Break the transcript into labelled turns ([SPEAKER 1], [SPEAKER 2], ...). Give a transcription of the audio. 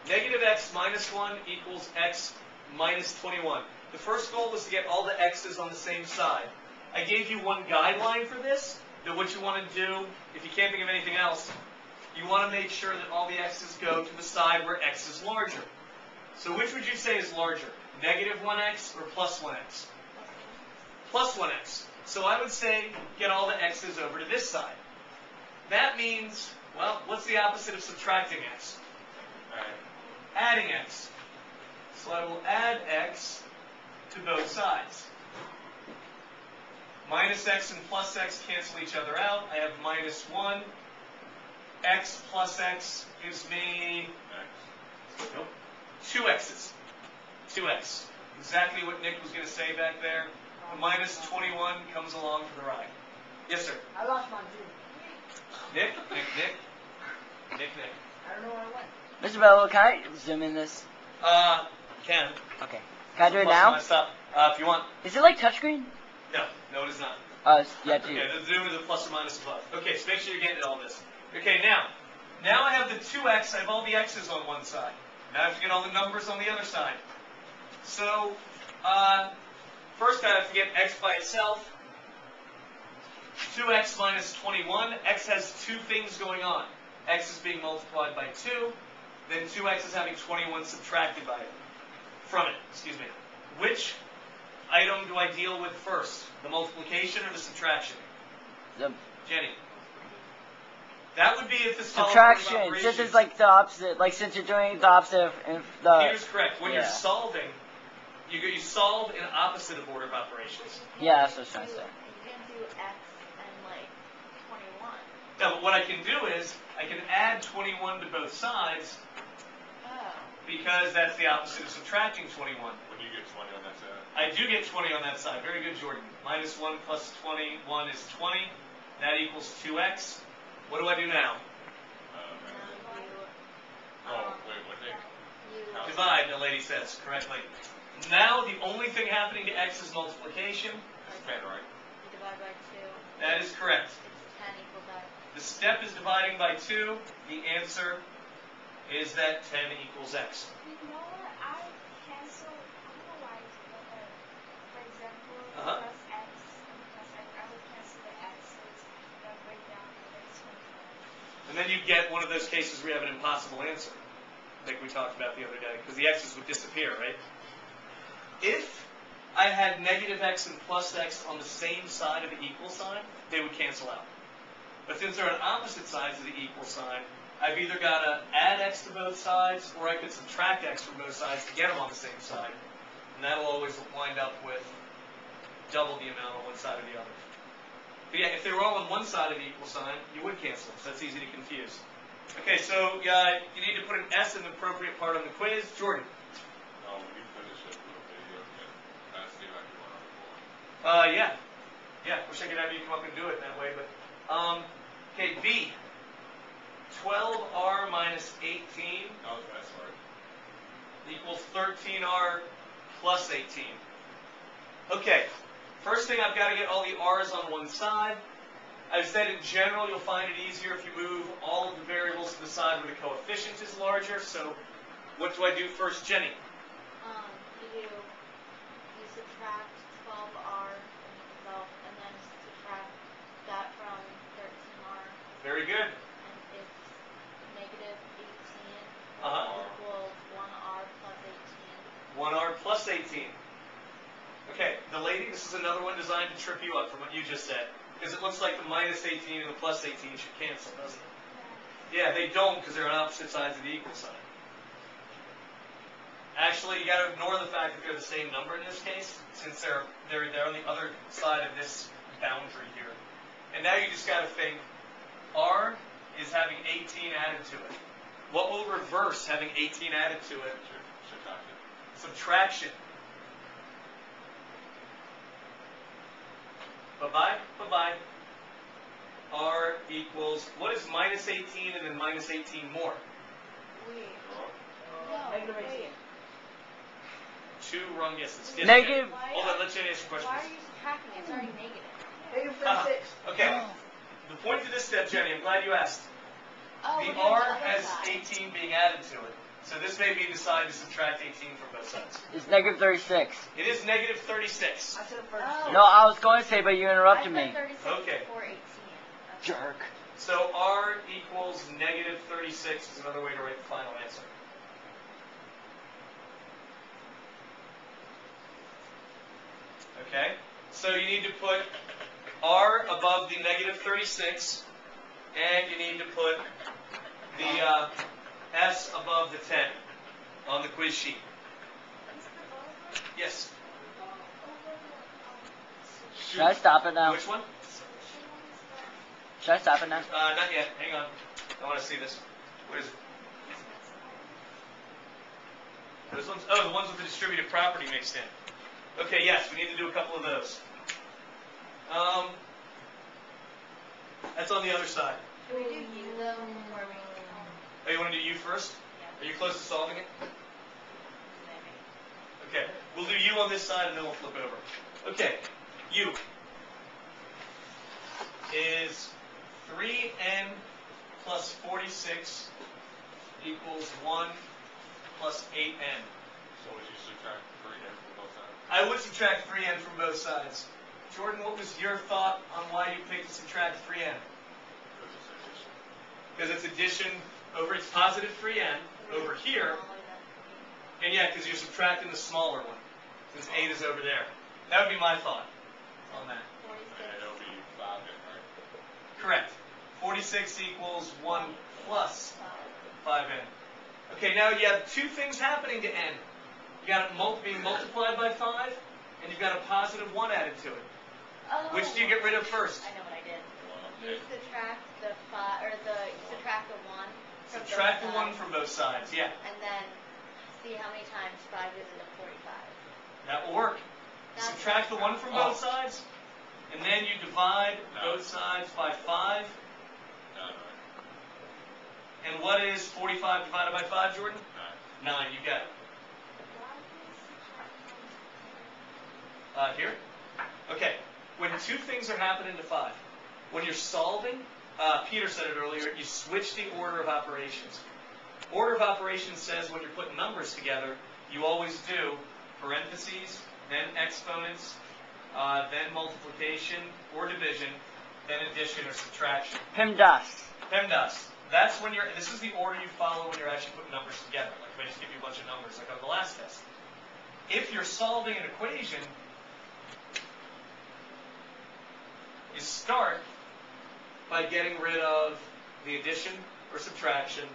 [SPEAKER 1] Negative x minus 1 equals x minus 21. The first goal was to get all the x's on the same side. I gave you one guideline for this, that what you want to do, if you can't think of anything else, you want to make sure that all the x's go to the side where x is larger. So which would you say is larger? Negative 1x or plus 1x? Plus 1x. So I would say get all the x's over to this side. That means, well, what's the opposite of subtracting x? Adding x. So I will add x to both sides. Minus x and plus x cancel each other out. I have minus 1. X plus x gives me 2 x's. 2x. Exactly what Nick was going to say back there. The minus 21 comes along for the ride. Yes, sir.
[SPEAKER 2] I lost mine too.
[SPEAKER 1] Nick.
[SPEAKER 2] I don't know where I went.
[SPEAKER 3] Mr. Bello, can I zoom in this?
[SPEAKER 1] Can.
[SPEAKER 3] Okay. Can I do it now?
[SPEAKER 1] If you want.
[SPEAKER 3] Is it like touchscreen?
[SPEAKER 1] No, it is not.
[SPEAKER 3] Yeah, too.
[SPEAKER 1] Okay, the zoom is a plus or minus above. Okay, so make sure you're getting all this. Okay, now I have the 2x, I have all the x's on one side. Now I have to get all the numbers on the other side. So, first I have to get x by itself. 2x minus 21. X has two things going on. X is being multiplied by 2. Then 2x is having 21 subtracted from it. Excuse me. Which item do I deal with first? The multiplication or the subtraction? Jenny. That would be if this
[SPEAKER 3] subtraction. This is like the opposite. Like since you're doing the opposite of the.
[SPEAKER 1] Here's correct. When you're solving, you solve in opposite of order of operations.
[SPEAKER 3] Yeah, that's what I was trying to say.
[SPEAKER 4] You can do x and like 21.
[SPEAKER 1] No, but what I can do is I can add 21 to both sides. Because that's the opposite of subtracting 21.
[SPEAKER 5] When you get 20 on that side?
[SPEAKER 1] I do get 20 on that side. Very good, Jordan. Minus 1 plus 21 is 20. That equals 2x. What do I do now? Divide, the lady says, correctly. Now, the only thing happening to x is multiplication.
[SPEAKER 5] That's 10, right?
[SPEAKER 4] You divide by 2.
[SPEAKER 1] That is correct.
[SPEAKER 4] It's 10 equals x.
[SPEAKER 1] The step is dividing by 2. The answer is that 10 equals x.
[SPEAKER 6] You know what? I cancel. I don't know why it's better. For example, plus x and plus x. I would cancel the x's and break down the x.
[SPEAKER 1] And then you get one of those cases where you have an impossible answer, like we talked about the other day, because the x's would disappear, right? If I had negative x and plus x on the same side of the equal sign, they would cancel out. But since they're on opposite sides of the equal sign, I've either got to add x to both sides, or I could subtract x from both sides to get them on the same side. And that'll always wind up with double the amount on one side or the other. But yeah, if they were all on one side of the equal sign, you would cancel them, so that's easy to confuse. Okay, so you need to put an S in the appropriate part on the quiz. Jordan.
[SPEAKER 5] No, when you finish it, can I see if I can run on the board?
[SPEAKER 1] Yeah, wish I could have you come up and do it that way, but, okay, B. 12r minus 18
[SPEAKER 5] Oh, that's right.
[SPEAKER 1] equals 13r plus 18. Okay, first thing I've got to get all the r's on one side. I've said in general you'll find it easier if you move all of the variables to the side where the coefficient is larger. So what do I do first, Jenny?
[SPEAKER 4] You subtract 12r from itself and then subtract that from 13r.
[SPEAKER 1] Very good.
[SPEAKER 4] Negative 18
[SPEAKER 1] equals
[SPEAKER 4] 1r plus 18.
[SPEAKER 1] 1r plus 18. Okay, the lady, this is another one designed to trip you up from what you just said. Because it looks like the minus 18 and the plus 18 should cancel, doesn't it? Yeah, they don't because they're on opposite sides of the equal sign. Actually, you got to ignore the fact that they're the same number in this case, since they're on the other side of this boundary here. And now you just got to think, r is having 18 added to it. What will reverse having 18 added to it? Subtraction. Bye-bye, bye-bye. R equals, what is minus 18 and then minus 18 more?
[SPEAKER 4] Wait.
[SPEAKER 2] Negative 18.
[SPEAKER 1] Two wrong guesses. Yes,
[SPEAKER 3] Negative.
[SPEAKER 1] Hold on, let's answer questions.
[SPEAKER 4] Why are you subtracting? It's already negative.
[SPEAKER 2] Negative 36.
[SPEAKER 1] Okay. The point to this step, Jenny, I'm glad you asked.
[SPEAKER 4] Oh,
[SPEAKER 1] The
[SPEAKER 4] we're doing
[SPEAKER 1] R
[SPEAKER 4] the other
[SPEAKER 1] has
[SPEAKER 4] side.
[SPEAKER 1] 18 being added to it. So this made me decide to subtract 18 from both sides.
[SPEAKER 3] It's negative 36.
[SPEAKER 1] It is negative 36.
[SPEAKER 2] I said first.
[SPEAKER 3] No, I was going to say, but you interrupted
[SPEAKER 4] I
[SPEAKER 3] me.
[SPEAKER 4] said 36
[SPEAKER 1] Okay.
[SPEAKER 4] before 18.
[SPEAKER 3] Jerk.
[SPEAKER 1] So R equals negative 36 is another way to write the final answer. Okay? So you need to put R above the negative 36, and you need to put the S above the 10 on the quiz sheet. Yes.
[SPEAKER 3] Should I stop it now?
[SPEAKER 1] Which one?
[SPEAKER 3] Should I stop it now?
[SPEAKER 1] Not yet. Hang on. I want to see this. What is it? Those ones? Oh, the ones with the distributive property mixed in. Okay, yes, we need to do a couple of those. That's on the other side.
[SPEAKER 4] Should we do U though before we?
[SPEAKER 1] Oh, you want to do U first? Are you close to solving it? Okay, we'll do U on this side and then we'll flip over. Okay, U is 3n plus 46 equals 1 plus 8n.
[SPEAKER 5] So would you subtract 3n from both sides?
[SPEAKER 1] I would subtract 3n from both sides. Jordan, what was your thought on why you picked to subtract 3n? Because it's addition over, it's positive 3n over here. And yeah, because you're subtracting the smaller one, since 8 is over there. That would be my thought on that.
[SPEAKER 5] And it'll be 5n, right?
[SPEAKER 1] Correct. 46 equals 1 plus 5n. Okay, now you have two things happening to n. You got it being multiplied by 5, and you've got a positive 1 added to it.
[SPEAKER 4] Oh.
[SPEAKER 1] Which do you get rid of first?
[SPEAKER 4] I know what I did.
[SPEAKER 5] Okay.
[SPEAKER 4] You subtract the 5, or subtract the 1 from
[SPEAKER 1] Subtract the
[SPEAKER 4] both
[SPEAKER 1] 1
[SPEAKER 4] sides,
[SPEAKER 1] from both sides, yeah.
[SPEAKER 4] and then see how many times 5 goes into 45.
[SPEAKER 1] That will work.
[SPEAKER 4] That's
[SPEAKER 1] Subtract the 1 from both sides, and then you divide both sides by 5. And what is 45 divided by 5, Jordan? 9. You got it. Here? Okay. When two things are happening to 5, when you're solving, Peter said it earlier, you switch the order of operations. Order of operations says when you're putting numbers together, you always do parentheses, then exponents, then multiplication or division, then addition or subtraction.
[SPEAKER 3] PEMDAS.
[SPEAKER 1] PEMDAS. That's when you're, this is the order you follow when you're actually putting numbers together. Like if I just give you a bunch of numbers, like on the last test. If you're solving an equation, you start by getting rid of the addition or subtraction